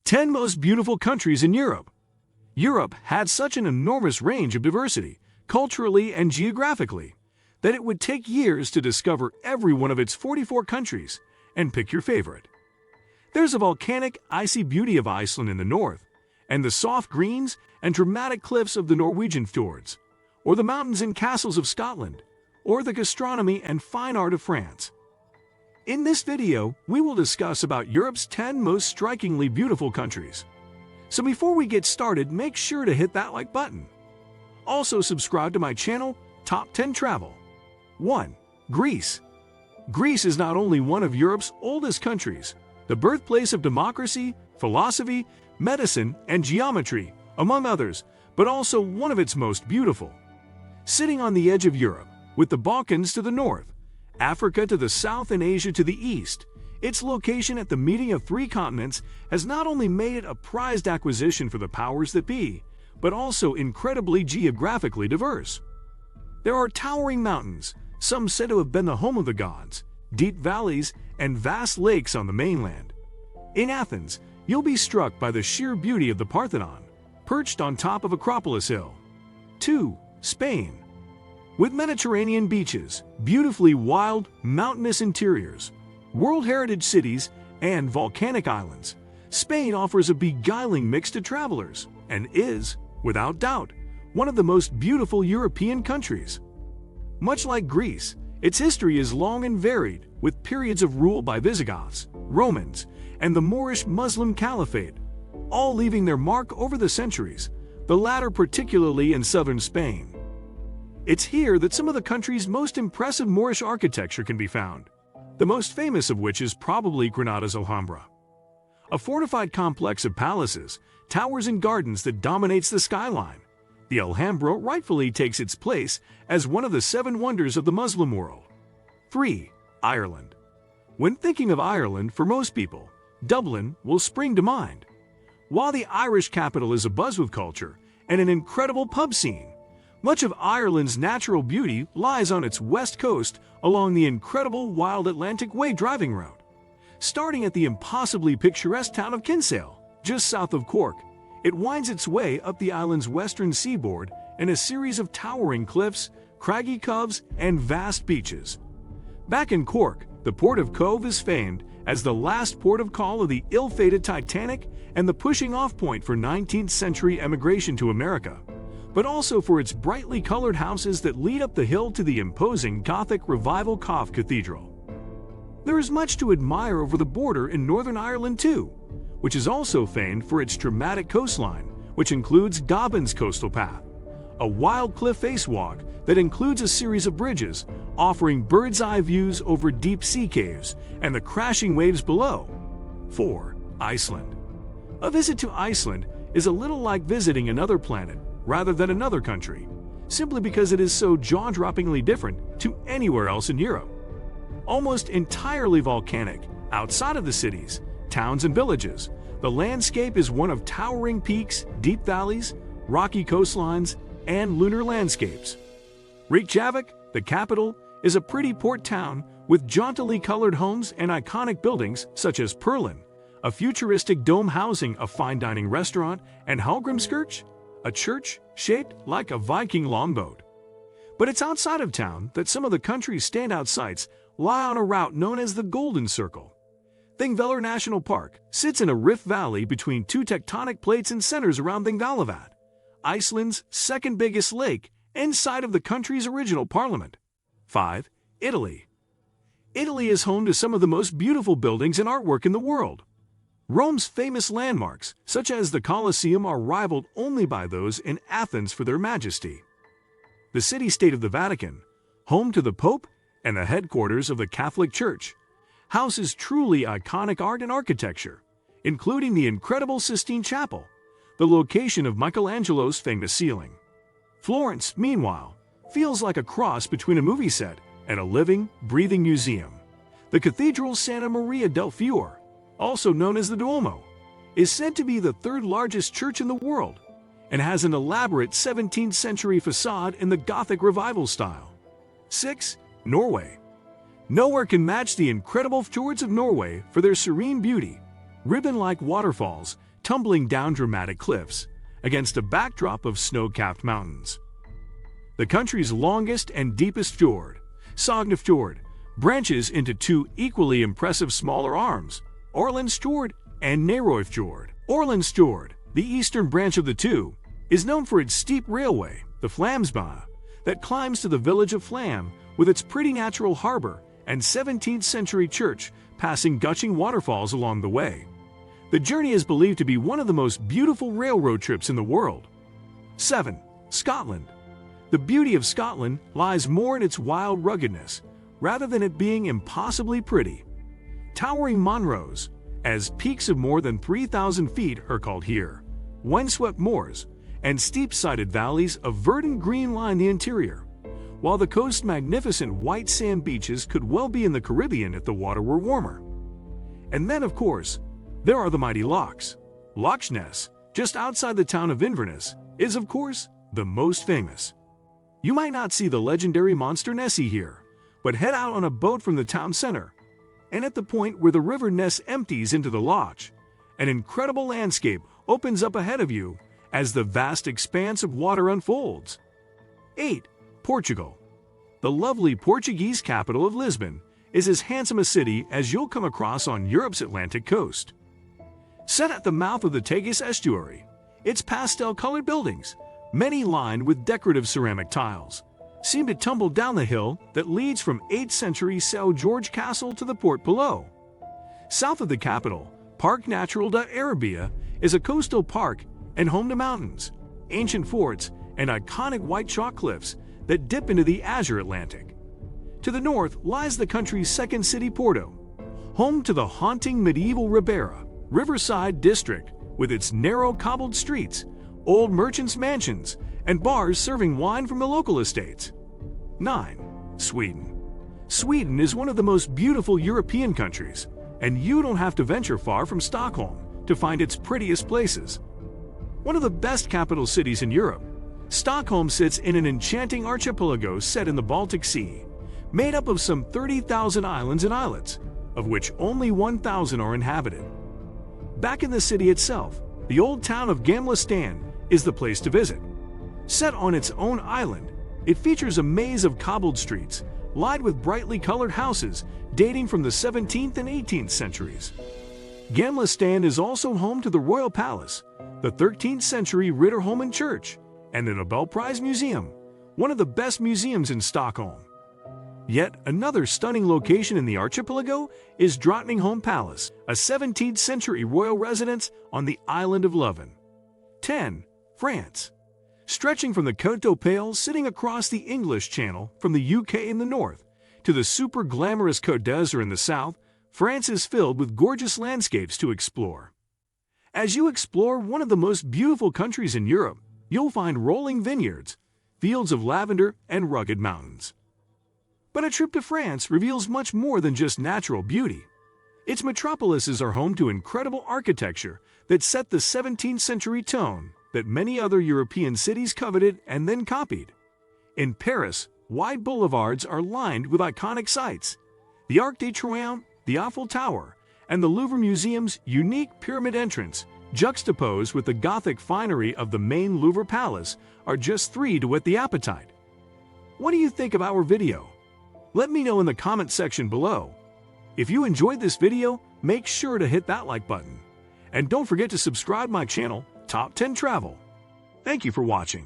10 most beautiful countries in Europe. Europe had such an enormous range of diversity, culturally and geographically, that it would take years to discover every one of its 44 countries and pick your favorite. There's a volcanic, icy beauty of Iceland in the north, and the soft greens and dramatic cliffs of the Norwegian fjords, or the mountains and castles of Scotland, or the gastronomy and fine art of France. In this video, we will discuss about Europe's 10 most strikingly beautiful countries. So before we get started, make sure to hit that like button. Also subscribe to my channel, Top 10 Travel. 1. Greece. Greece is not only one of Europe's oldest countries, the birthplace of democracy, philosophy, medicine, and geometry, among others, but also one of its most beautiful. Sitting on the edge of Europe, with the Balkans to the north, Africa to the south and Asia to the east, its location at the meeting of three continents has not only made it a prized acquisition for the powers that be, but also incredibly geographically diverse. There are towering mountains, some said to have been the home of the gods, deep valleys, and vast lakes on the mainland. In Athens, you'll be struck by the sheer beauty of the Parthenon, perched on top of Acropolis Hill. 2. Spain. With Mediterranean beaches, beautifully wild, mountainous interiors, World Heritage cities, and volcanic islands, Spain offers a beguiling mix to travelers and is, without doubt, one of the most beautiful European countries. Much like Greece, its history is long and varied, with periods of rule by Visigoths, Romans, and the Moorish Muslim Caliphate, all leaving their mark over the centuries, the latter particularly in southern Spain. It's here that some of the country's most impressive Moorish architecture can be found, the most famous of which is probably Granada's Alhambra. A fortified complex of palaces, towers and gardens that dominates the skyline, the Alhambra rightfully takes its place as one of the 7 wonders of the Muslim world. 3. Ireland. When thinking of Ireland, for most people, Dublin will spring to mind. While the Irish capital is abuzz with culture and an incredible pub scene, much of Ireland's natural beauty lies on its west coast along the incredible Wild Atlantic Way driving route. Starting at the impossibly picturesque town of Kinsale, just south of Cork, it winds its way up the island's western seaboard in a series of towering cliffs, craggy coves, and vast beaches. Back in Cork, the port of Cove is famed as the last port of call of the ill-fated Titanic and the pushing-off point for 19th-century emigration to America, but also for its brightly colored houses that lead up the hill to the imposing Gothic Revival Cove Cathedral. There is much to admire over the border in Northern Ireland too, which is also famed for its dramatic coastline, which includes Gobbin's Coastal Path, a wild cliff face walk that includes a series of bridges offering bird's-eye views over deep sea caves and the crashing waves below. 4. Iceland. A visit to Iceland is a little like visiting another planet rather than another country, simply because it is so jaw-droppingly different to anywhere else in Europe. Almost entirely volcanic, outside of the cities, towns, and villages, the landscape is one of towering peaks, deep valleys, rocky coastlines, and lunar landscapes. Reykjavik, the capital, is a pretty port town with jauntily colored homes and iconic buildings such as Perlin, a futuristic dome housing a fine dining restaurant, and Hallgrímskirkja, a church shaped like a Viking longboat. But it's outside of town that some of the country's standout sites lie on a route known as the Golden Circle. Thingvellir National Park sits in a rift valley between two tectonic plates and centers around Thingvallavatn, Iceland's second biggest lake and site of the country's original parliament. 5. Italy. Italy is home to some of the most beautiful buildings and artwork in the world. Rome's famous landmarks, such as the Colosseum, are rivaled only by those in Athens for their majesty. The city-state of the Vatican, home to the Pope and the headquarters of the Catholic Church, houses truly iconic art and architecture, including the incredible Sistine Chapel, the location of Michelangelo's famous ceiling. Florence, meanwhile, feels like a cross between a movie set and a living, breathing museum. The Cathedral Santa Maria del Fiore, also known as the Duomo, is said to be the third largest church in the world and has an elaborate 17th century facade in the Gothic Revival style. 6. Norway. Nowhere can match the incredible fjords of Norway for their serene beauty, ribbon-like waterfalls, tumbling down dramatic cliffs against a backdrop of snow-capped mountains. The country's longest and deepest fjord, Sogne Fjord, branches into two equally impressive smaller arms, Orlands Fjord and Norway Fjord. Orlands Fjord, the eastern branch of the two, is known for its steep railway, the Flamsbane, that climbs to the village of Flam with its pretty natural harbor and 17th-century church passing gushing waterfalls along the way. The journey is believed to be one of the most beautiful railroad trips in the world. 7. Scotland. The beauty of Scotland lies more in its wild ruggedness, rather than it being impossibly pretty. Towering Monroes, as peaks of more than 3,000 feet are called here, windswept moors, and steep-sided valleys of verdant green line the interior, while the coast's magnificent white sand beaches could well be in the Caribbean if the water were warmer. And then, of course, there are the mighty lochs. Loch Ness, just outside the town of Inverness, is, of course, the most famous. You might not see the legendary monster Nessie here, but head out on a boat from the town center, and at the point where the river Ness empties into the loch, an incredible landscape opens up ahead of you as the vast expanse of water unfolds. 8. Portugal. The lovely Portuguese capital of Lisbon is as handsome a city as you'll come across on Europe's Atlantic coast. Set at the mouth of the Tagus estuary, its pastel-colored buildings, many lined with decorative ceramic tiles, seem to tumble down the hill that leads from 8th century São Jorge Castle to the port below. South of the capital, Parque Natural da Arabia is a coastal park and home to mountains, ancient forts, and iconic white chalk cliffs that dip into the azure Atlantic. To the north lies the country's second city, Porto, home to the haunting medieval Ribeira Riverside district with its narrow cobbled streets, old merchants' mansions, and bars serving wine from the local estates. 9. Sweden. Sweden is one of the most beautiful European countries, and you don't have to venture far from Stockholm to find its prettiest places. One of the best capital cities in Europe, Stockholm sits in an enchanting archipelago set in the Baltic Sea, made up of some 30,000 islands and islets, of which only 1,000 are inhabited. Back in the city itself, the old town of Gamla Stan is the place to visit. Set on its own island, it features a maze of cobbled streets, lined with brightly colored houses dating from the 17th and 18th centuries. Gamla Stan is also home to the Royal Palace, the 13th century Riddarholmen Church, and the Nobel Prize Museum, one of the best museums in Stockholm. Yet another stunning location in the archipelago is Drottningholm Palace, a 17th century royal residence on the island of Leuven. 10. France. Stretching from the Côte d'Opale sitting across the English Channel from the UK in the north to the super glamorous Côte d'Azur in the south, France is filled with gorgeous landscapes to explore. As you explore one of the most beautiful countries in Europe, you'll find rolling vineyards, fields of lavender, and rugged mountains. But a trip to France reveals much more than just natural beauty. Its metropolises are home to incredible architecture that set the 17th century tone that many other European cities coveted and then copied. In Paris, wide boulevards are lined with iconic sites. The Arc de Triomphe, the Eiffel Tower, and the Louvre Museum's unique pyramid entrance, juxtaposed with the Gothic finery of the main Louvre Palace, are just three to whet the appetite. What do you think of our video? Let me know in the comment section below. If you enjoyed this video, make sure to hit that like button. And don't forget to subscribe my channel, Top 10 Travel. Thank you for watching.